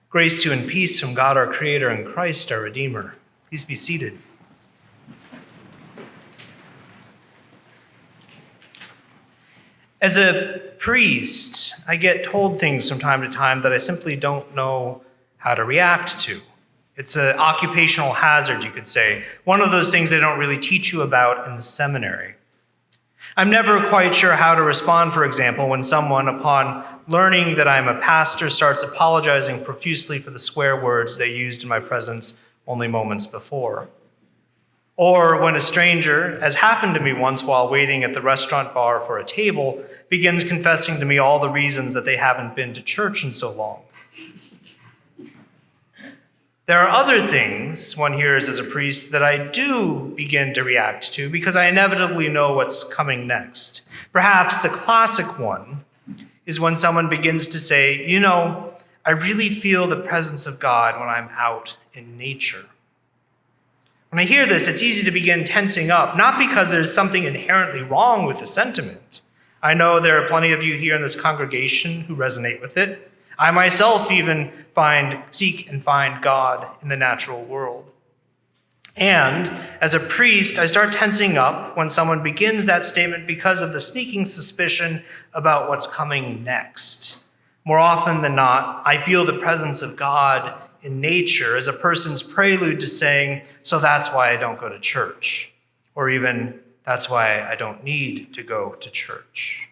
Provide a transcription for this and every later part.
Grace to you and peace from God our Creator and Christ our Redeemer. Please be seated. As a priest, I get told things from time to time that I simply don't know how to react to. It's an occupational hazard, you could say. One of those things they don't really teach you about in the seminary. I'm never quite sure how to respond, for example, when someone, upon learning that I'm a pastor, starts apologizing profusely for the swear words they used in my presence only moments before. Or when a stranger, as happened to me once while waiting at the restaurant bar for a table, begins confessing to me all the reasons that they haven't been to church in so long. There are other things one hears as a priest that I do begin to react to because I inevitably know what's coming next. Perhaps the classic one is when someone begins to say, I really feel the presence of God when I'm out in nature. When I hear this, it's easy to begin tensing up, not because there's something inherently wrong with the sentiment. I know there are plenty of you here in this congregation who resonate with it. I myself even seek and find God in the natural world. And as a priest, I start tensing up when someone begins that statement because of the sneaking suspicion about what's coming next. More often than not, I feel the presence of God in nature as a person's prelude to saying, so that's why I don't go to church, or even that's why I don't need to go to church.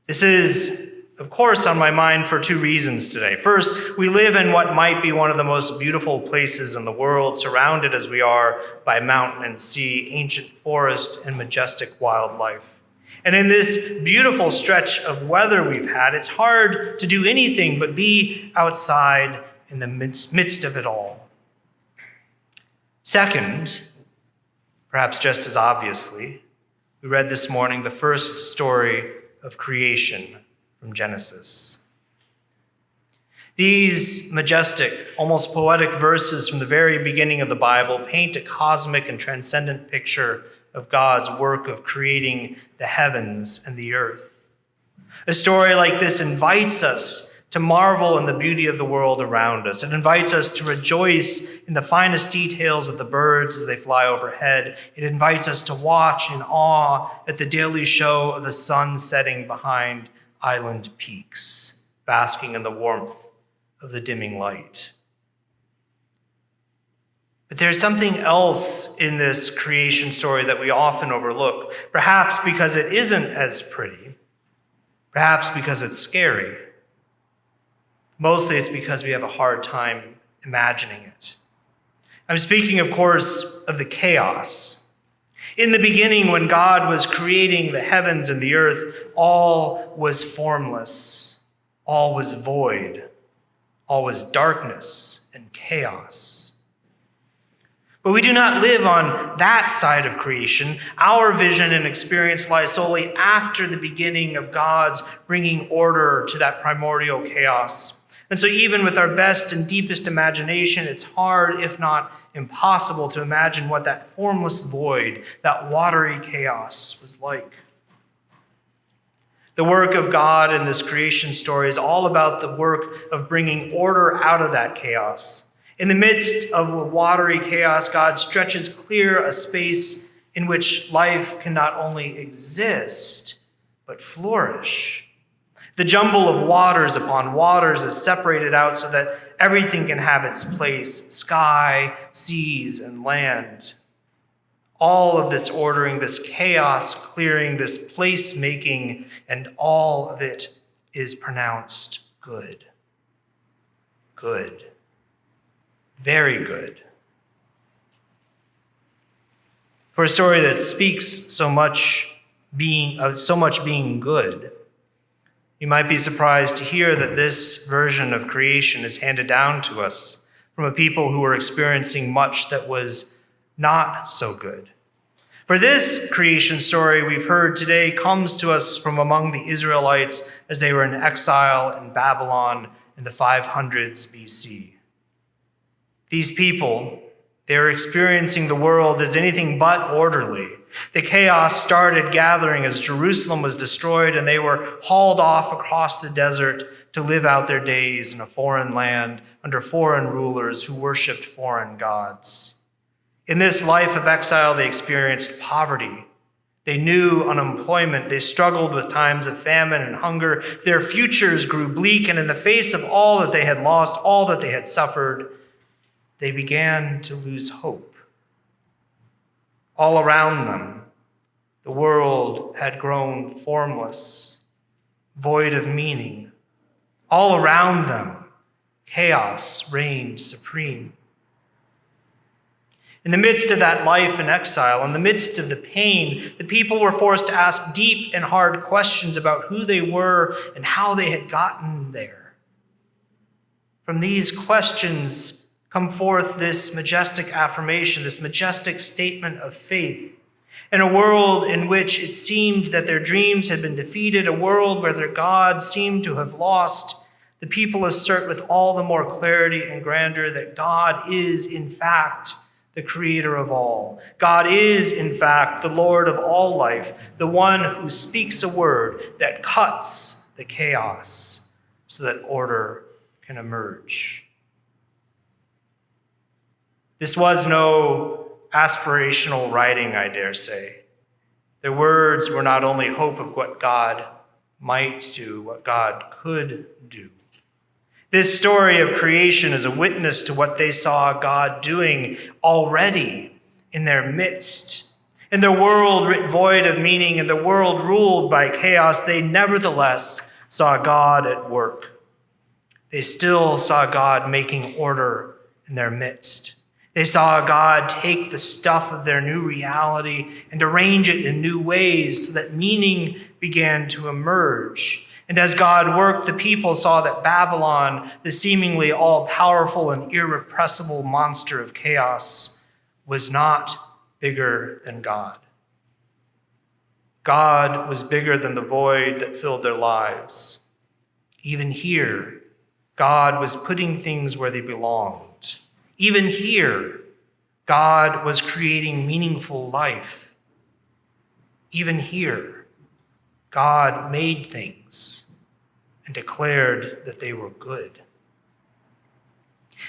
This is, of course, on my mind for two reasons today. First, we live in what might be one of the most beautiful places in the world, surrounded as we are by mountain and sea, ancient forest, and majestic wildlife. And in this beautiful stretch of weather we've had, it's hard to do anything but be outside in the midst of it all. Second, perhaps just as obviously, we read this morning the first story of creation from Genesis. These majestic, almost poetic verses from the very beginning of the Bible paint a cosmic and transcendent picture of God's work of creating the heavens and the earth. A story like this invites us to marvel in the beauty of the world around us. It invites us to rejoice in the finest details of the birds as they fly overhead. It invites us to watch in awe at the daily show of the sun setting behind island peaks, basking in the warmth of the dimming light. But there's something else in this creation story that we often overlook, perhaps because it isn't as pretty, perhaps because it's scary. Mostly it's because we have a hard time imagining it. I'm speaking, of course, of the chaos. In the beginning, when God was creating the heavens and the earth, all was formless, all was void, all was darkness and chaos. But we do not live on that side of creation. Our vision and experience lies solely after the beginning of God's bringing order to that primordial chaos. And so even with our best and deepest imagination, it's hard, if not impossible, to imagine what that formless void, that watery chaos was like. The work of God in this creation story is all about the work of bringing order out of that chaos. In the midst of a watery chaos, God stretches clear a space in which life can not only exist, but flourish. The jumble of waters upon waters is separated out so that everything can have its place: sky, seas, and land. All of this ordering, this chaos clearing, this place making, and all of it is pronounced good. Good. Very good. For a story that speaks so much being good, you might be surprised to hear that this version of creation is handed down to us from a people who were experiencing much that was not so good. For this creation story we've heard today comes to us from among the Israelites as they were in exile in Babylon in the 500s BC. These people, they were experiencing the world as anything but orderly. The chaos started gathering as Jerusalem was destroyed, and they were hauled off across the desert to live out their days in a foreign land under foreign rulers who worshiped foreign gods. In this life of exile, they experienced poverty. They knew unemployment. They struggled with times of famine and hunger. Their futures grew bleak, and in the face of all that they had lost, all that they had suffered, they began to lose hope. All around them, the world had grown formless, void of meaning. All around them, chaos reigned supreme. In the midst of that life in exile, in the midst of the pain, the people were forced to ask deep and hard questions about who they were and how they had gotten there. From these questions come forth this majestic affirmation, this majestic statement of faith. In a world in which it seemed that their dreams had been defeated, a world where their God seemed to have lost, the people assert with all the more clarity and grandeur that God is, in fact, the creator of all. God is, in fact, the Lord of all life, the one who speaks a word that cuts the chaos so that order can emerge. This was no aspirational writing, I dare say. Their words were not only hope of what God might do, what God could do. This story of creation is a witness to what they saw God doing already in their midst. In their world writ void of meaning, in the world ruled by chaos, they nevertheless saw God at work. They still saw God making order in their midst. They saw God take the stuff of their new reality and arrange it in new ways so that meaning began to emerge. And as God worked, the people saw that Babylon, the seemingly all-powerful and irrepressible monster of chaos, was not bigger than God. God was bigger than the void that filled their lives. Even here, God was putting things where they belonged. Even here, God was creating meaningful life. Even here, God made things and declared that they were good.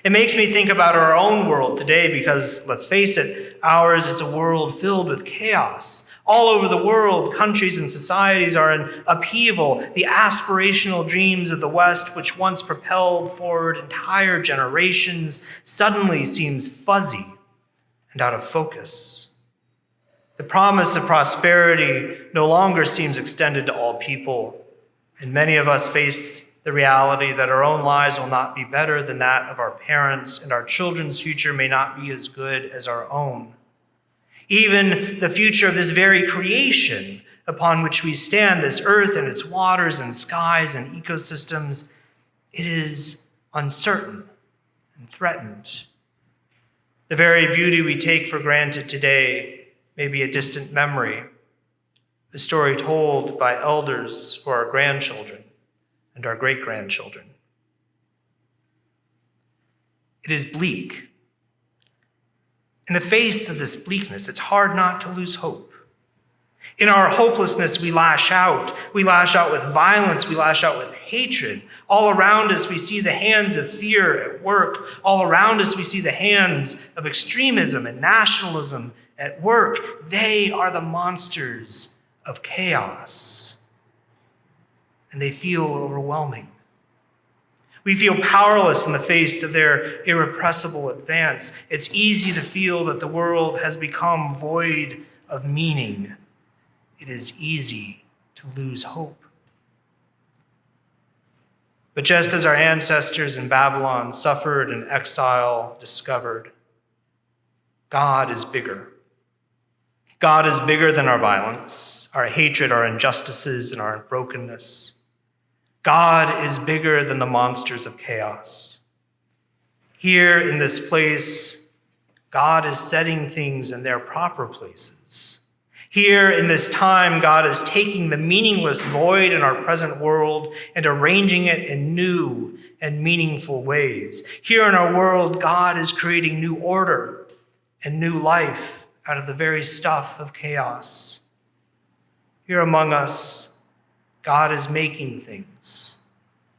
It makes me think about our own world today because, let's face it, ours is a world filled with chaos. All over the world, countries and societies are in upheaval. The aspirational dreams of the West, which once propelled forward entire generations, suddenly seems fuzzy and out of focus. The promise of prosperity no longer seems extended to all people, and many of us face the reality that our own lives will not be better than that of our parents, and our children's future may not be as good as our own. Even the future of this very creation upon which we stand, this earth and its waters and skies and ecosystems, it is uncertain and threatened. The very beauty we take for granted today may be a distant memory, a story told by elders for our grandchildren and our great-grandchildren. It is bleak. In the face of this bleakness, it's hard not to lose hope. In our hopelessness, we lash out. We lash out with violence. We lash out with hatred. All around us, we see the hands of fear at work. All around us, we see the hands of extremism and nationalism at work. They are the monsters of chaos, and they feel overwhelming. We feel powerless in the face of their irrepressible advance. It's easy to feel that the world has become void of meaning. It is easy to lose hope. But just as our ancestors in Babylon suffered and exile discovered, God is bigger. God is bigger than our violence, our hatred, our injustices, and our brokenness. God is bigger than the monsters of chaos. Here in this place, God is setting things in their proper places. Here in this time, God is taking the meaningless void in our present world and arranging it in new and meaningful ways. Here in our world, God is creating new order and new life out of the very stuff of chaos. Here among us, God is making things,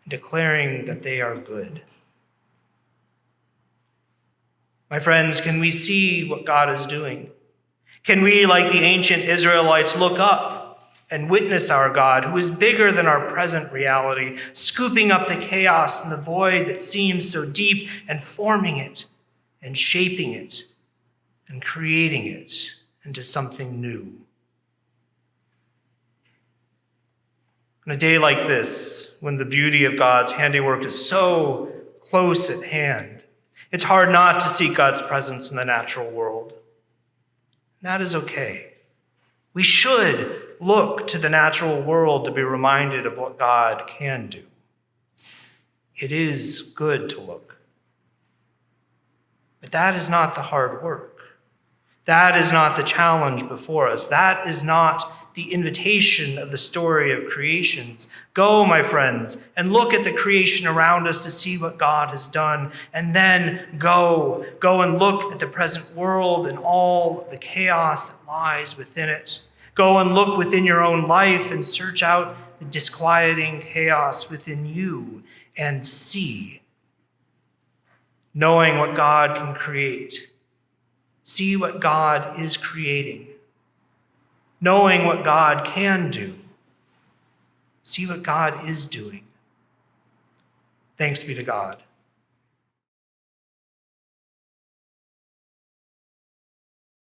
and declaring that they are good. My friends, can we see what God is doing? Can we, like the ancient Israelites, look up and witness our God, who is bigger than our present reality, scooping up the chaos and the void that seems so deep and forming it and shaping it and creating it into something new? On a day like this, when the beauty of God's handiwork is so close at hand, it's hard not to seek God's presence in the natural world. That is okay. We should look to the natural world to be reminded of what God can do. It is good to look. But that is not the hard work. That is not the challenge before us. That is not the invitation of the story of creations. Go, my friends, and look at the creation around us to see what God has done. And then go and look at the present world and all the chaos that lies within it. Go and look within your own life and search out the disquieting chaos within you and see. Knowing what God can create. See what God is creating. Knowing what God can do. See what God is doing. Thanks be to God.